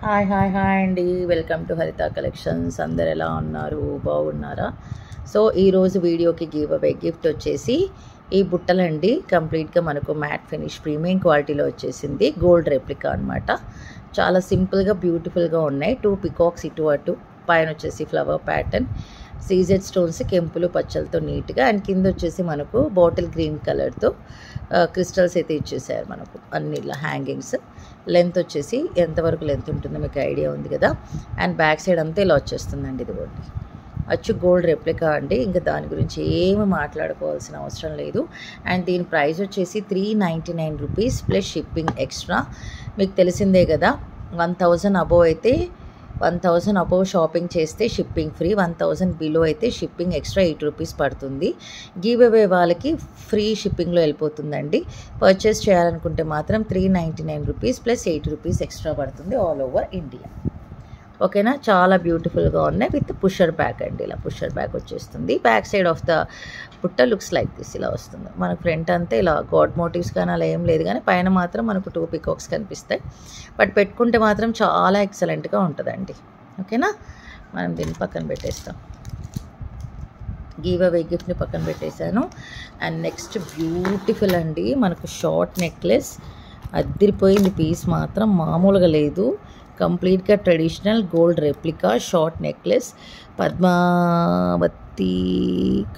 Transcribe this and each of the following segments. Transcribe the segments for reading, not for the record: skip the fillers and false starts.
Hi అండి. Welcome to హరిత collections. అందరు ఎలా ఉన్నారు? బాగున్నారా? సో ఈరోజు వీడియోకి గివ్ అవే గిఫ్ట్ వచ్చేసి ఈ బుట్టలండి. కంప్లీట్గా మనకు మ్యాట్ ఫినిష్ ప్రీమియం క్వాలిటీలో వచ్చేసింది. గోల్డ్ రెప్లికా అనమాట. చాలా సింపుల్గా బ్యూటిఫుల్గా ఉన్నాయి. 2 పికాక్స్ ఇటు అటు, పైన వచ్చేసి ఫ్లవర్ ప్యాటర్న్, సీజెడ్ స్టోన్స్ కెంపులు పచ్చలతో నీట్గా, అండ్ కింద వచ్చేసి మనకు బాటిల్ గ్రీన్ కలర్తో క్రిస్టల్స్ అయితే ఇచ్చేసారు మనకు అన్ని ఇలా హ్యాంగింగ్స్. లెంత్ వచ్చేసి ఎంతవరకు లెంత్ ఉంటుందో మీకు ఐడియా ఉంది కదా. అండ్ బ్యాక్ సైడ్ అంతా ఇలా వచ్చేస్తుందండి. ఇదిగోండి, అచ్చు గోల్డ్ రెప్లికా అండి. ఇంకా దాని గురించి ఏమి మాట్లాడుకోవాల్సిన అవసరం లేదు. అండ్ దీని ప్రైస్ వచ్చేసి 399 రూపీస్ ప్లస్ షిప్పింగ్ ఎక్స్ట్రా. మీకు తెలిసిందే కదా, 1000 అబోవ్ అయితే 1000 అబోవ్ షాపింగ్ చేస్తే షిప్పింగ్ ఫ్రీ, 1000 బిలో అయితే షిప్పింగ్ ఎక్స్ట్రా 8 రూపీస్ పడుతుంది. గివ్ అవే వాళ్ళకి ఫ్రీ షిప్పింగ్లో వెళ్ళిపోతుందండి. పర్చేస్ చేయాలనుకుంటే మాత్రం 399 రూపీస్ ప్లస్ 8 రూపీస్ ఎక్స్ట్రా పడుతుంది ఆల్ ఓవర్ ఇండియా. ఓకేనా? చాలా బ్యూటిఫుల్గా ఉన్నాయి. విత్ పుషర్ బ్యాక్ అండి. ఇలా పుషర్ బ్యాక్ వచ్చేస్తుంది. బ్యాక్ సైడ్ ఆఫ్ ద బుట్ట లుక్స్ లైక్ దిస్. ఇలా వస్తుంది మనకు. ఫ్రంట్ అంతా ఇలా గాడ్ మోటివ్స్ కానీ అలా ఏం లేదు, కానీ పైన మాత్రం మనకు 2 పికాక్స్ కనిపిస్తాయి. బట్ పెట్టుకుంటే మాత్రం చాలా ఎక్సలెంట్గా ఉంటుందండి. ఓకేనా? మనం దీన్ని పక్కన పెట్టేస్తాం. గివ్ అవే గిఫ్ట్ని పక్కన పెట్టేశాను. అండ్ నెక్స్ట్ బ్యూటిఫుల్ అండి, మనకు షార్ట్ నెక్లెస్. అద్దిరిపోయింది పీస్ మాత్రం, మామూలుగా లేదు. కంప్లీట్గా traditional gold replica short necklace. Padmavati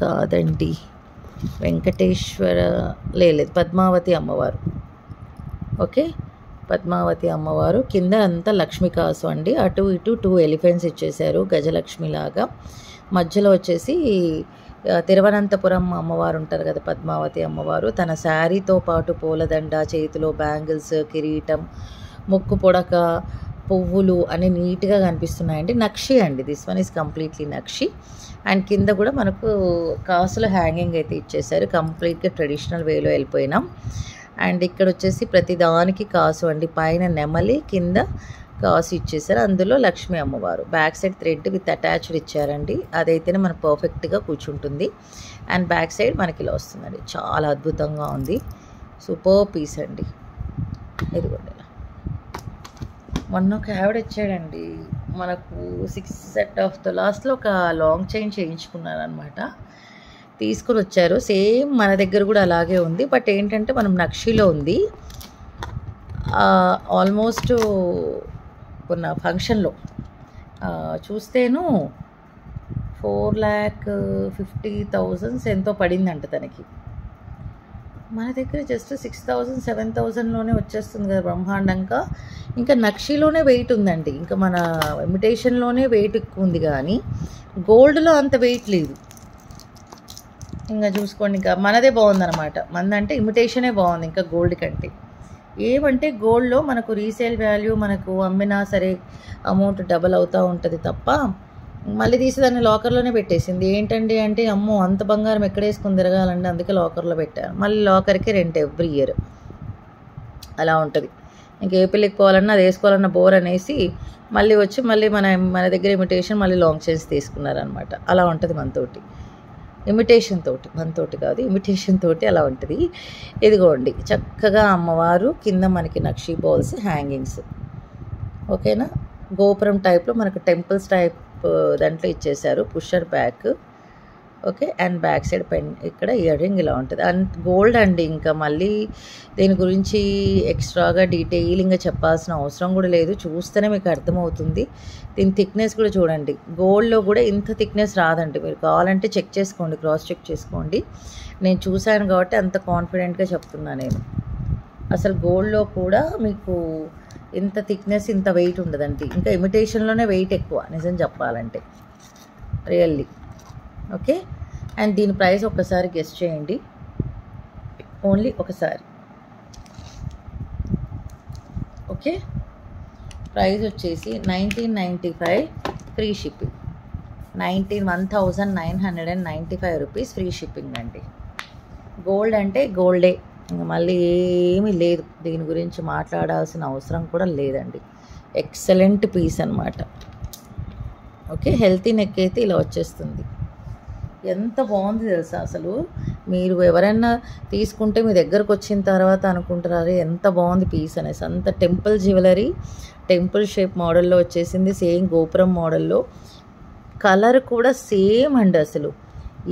కాదండి, వెంకటేశ్వర లేదు, పద్మావతి అమ్మవారు. ఓకే, పద్మావతి అమ్మవారు. కింద అంతా లక్ష్మీ కాసు అండి. అటు ఇటు 2 ఎలిఫెంట్స్ ఇచ్చేశారు గజలక్ష్మిలాగా. మధ్యలో వచ్చేసి తిరువనంతపురం అమ్మవారు ఉంటారు కదా, పద్మావతి అమ్మవారు. తన శారీతో పాటు పూలదండ, చేతిలో బ్యాంగిల్స్, కిరీటం, ముక్కు పొడక, పువ్వులు అని నీట్గా కనిపిస్తున్నాయండి. నక్షి అండి, this one is completely nakshi. And కింద కూడా మనకు కాసుల హ్యాంగింగ్ అయితే ఇచ్చేసారు. కంప్లీట్గా ట్రెడిషనల్ వేలో వెళ్ళిపోయినాం. అండ్ ఇక్కడ వచ్చేసి ప్రతిదానికి కాసు అండి. పైన నెమలి, కింద కాసు ఇచ్చేసారు. అందులో లక్ష్మీ అమ్మవారు. Back side thread with attached ఇచ్చారండి. అదైతేనే మనకు పర్ఫెక్ట్గా కూర్చుంటుంది. అండ్ బ్యాక్ సైడ్ మనకి ఇలా వస్తుందండి. చాలా అద్భుతంగా ఉంది. సూపర్ పీస్ అండి. ఇదిగోండి, మొన్న ఒక ఆవిడ ఇచ్చాడండి మనకు 6 సెట్ ఆఫ్ ద లాస్ట్లో ఒక లాంగ్ చైన్ చేయించుకున్నారనమాట. తీసుకుని వచ్చారు. సేమ్ మన దగ్గర కూడా అలాగే ఉంది. బట్ ఏంటంటే మనం నక్షిలో ఉంది. ఆల్మోస్ట్ కొన్న ఫంక్షన్లో చూస్తేను 4,50,000 ఎంతో పడిందంట తనకి. మన దగ్గర జస్ట్ 6,000 7,000లోనే వచ్చేస్తుంది కదా బ్రహ్మాండంగా. ఇంకా నక్షిలోనే వెయిట్ ఉందండి. ఇంకా మన ఇమిటేషన్లోనే వెయిట్ ఎక్కువ ఉంది, కానీ గోల్డ్లో అంత వెయిట్ లేదు. ఇంకా చూసుకోండి, ఇంకా మనదే బాగుందన్నమాట. మనదంటే ఇమిటేషనే బాగుంది ఇంకా గోల్డ్ కంటే. ఏమంటే గోల్డ్లో మనకు రీసేల్ వాల్యూ, మనకు అమ్మినా సరే అమౌంట్ డబల్ అవుతూ ఉంటుంది తప్ప, మళ్ళీ తీసి దాన్ని లాకర్లోనే పెట్టేసింది. ఏంటండి అంటే, అమ్మో అంత బంగారం ఎక్కడ వేసుకొని తిరగాలండి, అందుకే లాకర్లో పెట్టారు. మళ్ళీ లాకర్కి రెంట్ ఎవ్రీ ఇయర్ అలా ఉంటుంది. ఇంక ఏ పెళ్ళికి పోవాలన్నా అది వేసుకోవాలన్న బోర్ అనేసి మళ్ళీ వచ్చి మళ్ళీ మన దగ్గర ఇమిటేషన్ మళ్ళీ లాంగ్ చైన్స్ తీసుకున్నారనమాట. అలా ఉంటుంది మనతోటి, ఇమిటేషన్ తోటి, మనతోటి కాదు, ఇమిటేషన్ తోటి అలా ఉంటుంది. ఇదిగోండి చక్కగా అమ్మవారు, కింద మనకి నక్షి బాల్స్ హ్యాంగింగ్స్. ఓకేనా? గోపురం టైప్లో మనకు టెంపుల్స్ టైప్ దాంట్లో ఇచ్చేసారు. Pusher back. Okay, and back side pen, ఇక్కడ ఇయర్ రింగ్ ఇలా ఉంటుంది. అండ్ గోల్డ్ అండి, ఇంకా మళ్ళీ దీని గురించి ఎక్స్ట్రాగా డీటెయిలింగ్గా చెప్పాల్సిన అవసరం కూడా లేదు. చూస్తేనే మీకు అర్థమవుతుంది. దీని థిక్నెస్ కూడా చూడండి. గోల్డ్లో కూడా ఇంత థిక్నెస్ రాదండి. మీరు కావాలంటే చెక్ చేసుకోండి, క్రాస్ చెక్ చేసుకోండి. నేను చూశాను కాబట్టి అంత కాన్ఫిడెంట్గా చెప్తున్నా నేను. అసలు గోల్డ్లో కూడా మీకు ఇంత థిక్నెస్, ఇంత వెయిట్ ఉండదండి. ఇంకా ఇమిటేషన్లోనే వెయిట్ ఎక్కువ నిజం చెప్పాలంటే, రియల్లీ. ఓకే, అండ్ దీని ప్రైస్ ఒక్కసారి గెస్ చేయండి, ఓన్లీ ఒకసారి. ఓకే, ప్రైస్ వచ్చేసి 1995 free shipping. 1,995 rupees free shipping అండి. గోల్డ్ అంటే గోల్డే, ఇంకా మళ్ళీ ఏమీ లేదు. దీని గురించి మాట్లాడాల్సిన అవసరం కూడా లేదండి. ఎక్సలెంట్ పీస్ అనమాట. ఓకే, హెల్తీ నెక్ అయితే ఇలా వచ్చేస్తుంది. ఎంత బాగుంది తెలుసా అసలు. మీరు ఎవరైనా తీసుకుంటే మీ దగ్గరకు వచ్చిన తర్వాత అనుకుంటారు అరే ఎంత బాగుంది పీస్ అనేసి. అంత టెంపుల్ జ్యువెలరీ, టెంపుల్ షేప్ మోడల్లో వచ్చేసింది, సేమ్ గోపురం మోడల్లో. కలర్ కూడా సేమ్ అండి అసలు.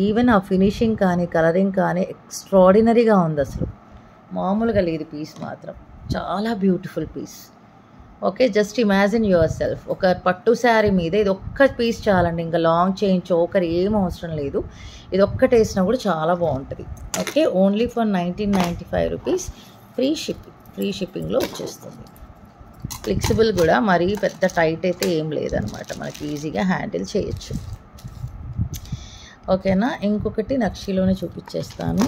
ఈవెన్ ఆ ఫినిషింగ్ కానీ కలరింగ్ కానీ ఎక్స్ట్రాడినరీగా ఉంది అసలు. మామూలుగా లేదు పీస్ మాత్రం. చాలా beautiful piece. Okay, just imagine yourself ఒక పట్టు శారీ మీద ఇది ఒక్క పీస్ చాలండి. ఇంకా లాంగ్ చైన్ చోకర్ ఏం అవసరం లేదు. ఇది ఒక్కటి వేసినా కూడా చాలా బాగుంటుంది. Okay, only for 1995 rupees. Free షిప్పింగ్లో వచ్చేస్తుంది. ఫ్లెక్సిబుల్ కూడా, మరీ పెద్ద టైట్ అయితే ఏం లేదనమాట, మనకి ఈజీగా హ్యాండిల్ చేయొచ్చు. ఓకేనా, ఇంకొకటి నక్షిలోనే చూపించేస్తాను.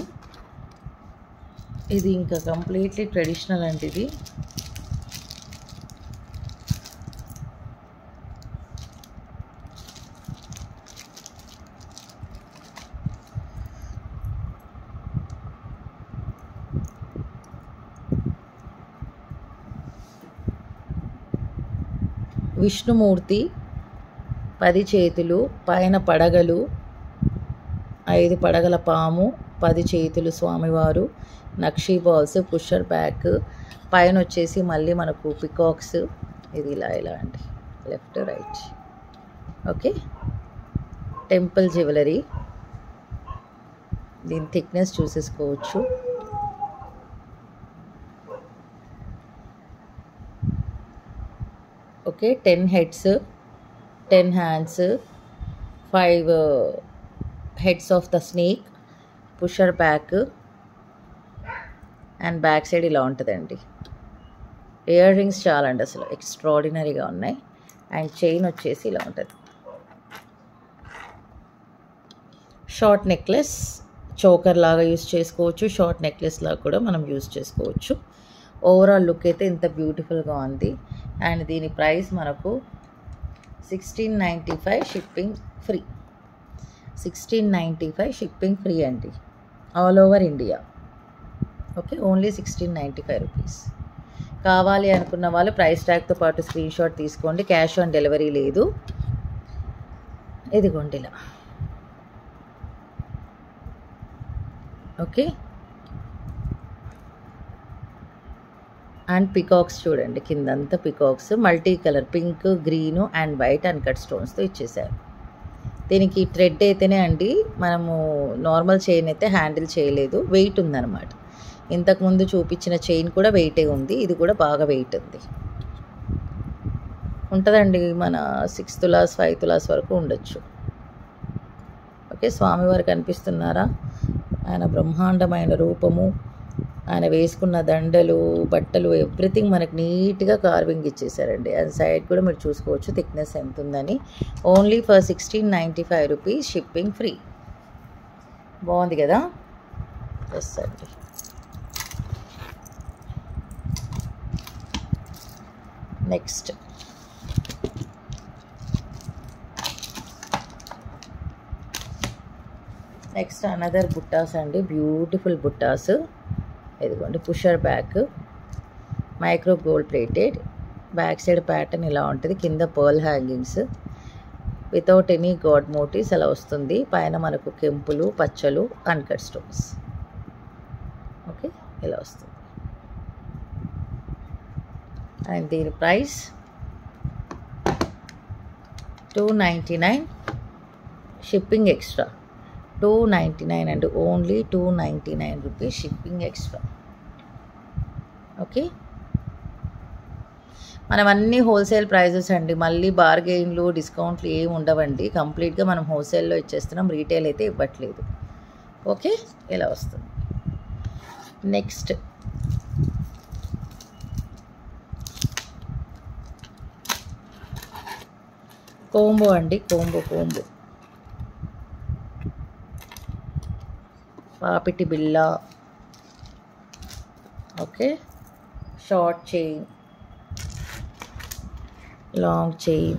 ఇది ఇంకా కంప్లీట్లీ ట్రెడిషనల్ అండి. ఇది విష్ణుమూర్తి 10 చేతులు, పైన పడగలు, 5 పడగల పాము, 10 చేతులు స్వామివారు, నక్షీ బాల్స్, పుషర్ బ్యాక్, పైన వచ్చేసి మళ్ళీ మనకు పికాక్స్. ఇది ఇలా అండి, left right. Okay, temple jewellery. దీని థిక్నెస్ చూసేసుకోవచ్చు. Okay, 10 heads, 10 hands, 5 heads of the snake, pusher back and back side ఇలా ఉంటుందండి. ఇయర్ రింగ్స్ చాలండి అసలు, ఎక్స్ట్రాడినరీగా ఉన్నాయి. అండ్ చైన్ వచ్చేసి ఇలా ఉంటుంది. షార్ట్ నెక్లెస్, చోకర్ లాగా యూస్ చేసుకోవచ్చు, షార్ట్ నెక్లెస్ లాగా కూడా మనం యూస్ చేసుకోవచ్చు. ఓవరాల్ లుక్ అయితే ఇంత బ్యూటిఫుల్గా ఉంది. అండ్ దీని ప్రైస్ మనకు 1695 షిప్పింగ్ ఫ్రీ. 1695 షిప్పింగ్ ఫ్రీ అండి, all over India. Okay, only 1695 rupees. కావాలి అనుకున్న వాళ్ళు ప్రైస్ ట్యాగ్తో పాటు స్క్రీన్ షాట్ తీసుకోండి. క్యాష్ ఆన్ డెలివరీ లేదు. ఇదిగోండి ఇలా. ఓకే, అండ్ పికాక్స్ చూడండి, కిందంతా peacocks, multi colour pink, green and white and cut స్టోన్స్తో ఇచ్చేసారు. దీనికి థ్రెడ్ అయితేనే అండి, మనము నార్మల్ చైన్ అయితే హ్యాండిల్ చేయలేదు, వెయిట్ ఉందన్నమాట. ఇంతకుముందు చూపించిన చైన్ కూడా వెయిటే ఉంది, ఇది కూడా బాగా వెయిట్ ఉంటుందండి. మన 6 తులాస్ 5 తులాస్ వరకు ఉండొచ్చు. ఓకే, స్వామివారు కనిపిస్తున్నారా? ఆయన బ్రహ్మాండమైన రూపము, ఆయన వేసుకున్న దండలు, బట్టలు, ఎవ్రీథింగ్ మనకు నీట్గా కార్వింగ్ ఇచ్చేసారండి. అది సైడ్ కూడా మీరు చూసుకోవచ్చు థిక్నెస్ ఎంత ఉందని. Only for 1695 rupees, shipping free. బాగుంది కదా? ఎస్ అండి. నెక్స్ట్ అనదర్ బుట్టాస్ అండి, బ్యూటిఫుల్ బుట్టాస్. ఇదిగోండి, pusher back, micro gold plated, back side pattern ఇలా ఉంటుంది, కింద pearl hangings without any god motives అలా వస్తుంది. పైన మనకు కెంపులు, పచ్చలు, అన్కట్ స్టోన్స్. ఓకే, ఇలా వస్తుంది. అండ్ దీని ప్రైస్ 299, షిప్పింగ్ ఎక్స్ట్రా. 299 అండి, only 299 rupees, shipping extra. Okay, మనం అన్నీ హోల్సేల్ ప్రైజెస్ అండి, మళ్ళీ బార్గెయిన్లు, డిస్కౌంట్లు ఏమి ఉండవండి. కంప్లీట్గా మనం హోల్సేల్లో ఇచ్చేస్తున్నాం, రీటైల్ అయితే ఇవ్వట్లేదు. ఓకే, ఇలా వస్తుంది. నెక్స్ట్ కోంబో అండి, కోంబో పాపిటి బిళ్ళ. Okay, short chain, long chain,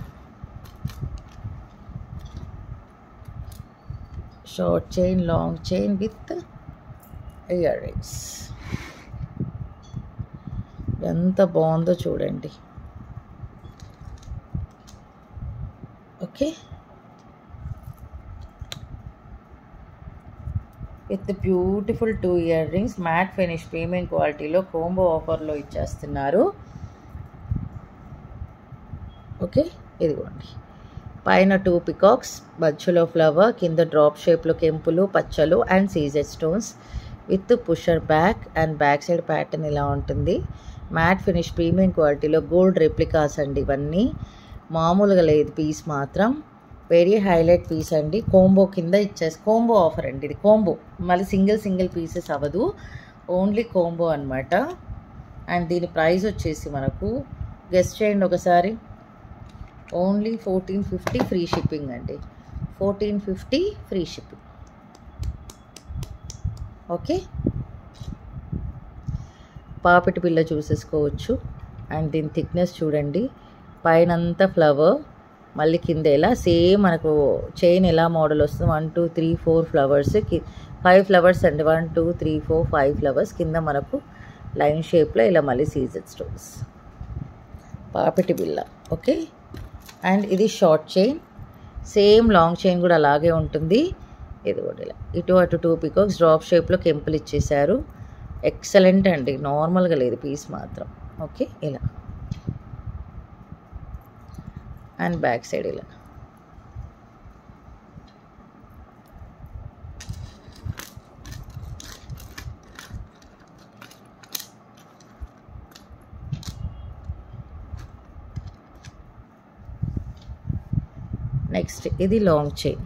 short chain, long chain with earrings. ఎంత బాగుందో చూడండి. Okay, with beautiful 2 earrings, matte finish premium క్వాలిటీలో కోంబో ఆఫర్లో ఇచ్చేస్తున్నారు. ఓకే, ఇదిగోండి. పైన 2 పికాక్స్, మధ్యలో ఫ్లవర్, కింద డ్రాప్ షేప్లో కెంపులు, పచ్చలు and CZ stones with pusher back and back side pattern ఇలా ఉంటుంది. మ్యాట్ ఫినిష్ ప్రీమియం క్వాలిటీలో గోల్డ్ రెప్లికాస్ అండి. ఇవన్నీ మామూలుగా లేదు, పీస్ మాత్రం వెరీ హైలైట్ పీస్ అండి. కోంబో కింద కోంబో ఆఫర్ అండి ఇది. కోంబో మళ్ళీ సింగిల్ పీసెస్ అవ్వదు, ఓన్లీ కోంబో అనమాట. అండ్ దీని ప్రైస్ వచ్చేసి మనకు గెస్ట్ చేయండి ఒకసారి, ఓన్లీ 1450 ఫ్రీ షిప్పింగ్ అండి. 1450 ఫ్రీ షిప్పింగ్. ఓకే, పాపిటి బిళ్ళ చూసేసుకోవచ్చు. అండ్ దీని థిక్నెస్ చూడండి, పైన అంతా ఫ్లవర్, మళ్ళీ కింద ఎలా సేమ్ మనకు చైన్ ఎలా మోడల్ వస్తుంది. 1 2 3 4 ఫ్లవర్స్, 5 ఫ్లవర్స్ అండి. 1 2 3 4 5 ఫ్లవర్స్, కింద మనకు లైన్ షేప్లో ఇలా మళ్ళీ సీజెడ్ స్టోన్స్, పాపిటి బిళ్ళ. ఓకే, అండ్ ఇది short chain, same long chain కూడా అలాగే ఉంటుంది. ఇది కూడా ఇలా ఇటు అటు 2 పికాక్స్, డ్రాప్ షేప్లో కెంపులు ఇచ్చేసారు. ఎక్సలెంట్ అండి, నార్మల్గా లేదు పీస్ మాత్రం. ఓకే, ఇలా అండ్ బ్యాక్ సైడ్ ఇలా. నెక్స్ట్ ఇది లాంగ్ చైన్.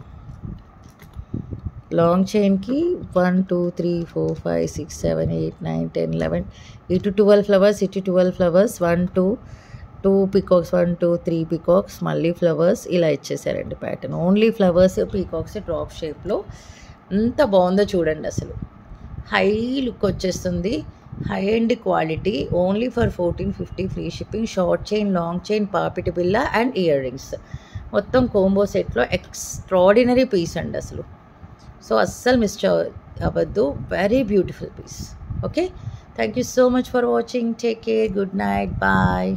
లాంగ్ చైన్కి 1 2 3 4 5 6 7 8 9 10 11, ఇటు 12 ఫ్లవర్స్, ఇటు 12 ఫ్లవర్స్, 1 2 పికాక్స్, 1 2 3 పికాక్స్, మళ్ళీ ఫ్లవర్స్ ఇలా ఇచ్చేసారండి pattern. Only flowers, peacocks, drop షేప్లో. ఎంత బాగుందో చూడండి అసలు, హై లుక్ వచ్చేస్తుంది, high and quality. Only for 1450 free shipping. Short chain, long chain, పాపిటి బిళ్ళ అండ్ ఇయర్ రింగ్స్, మొత్తం కోంబో సెట్లో ఎక్స్ట్రాడినరీ పీస్ అండి అసలు. సో అస్సలు మిస్ అవ్వద్దు, very beautiful piece. Okay, thank you so much for watching. Take care, good night, bye.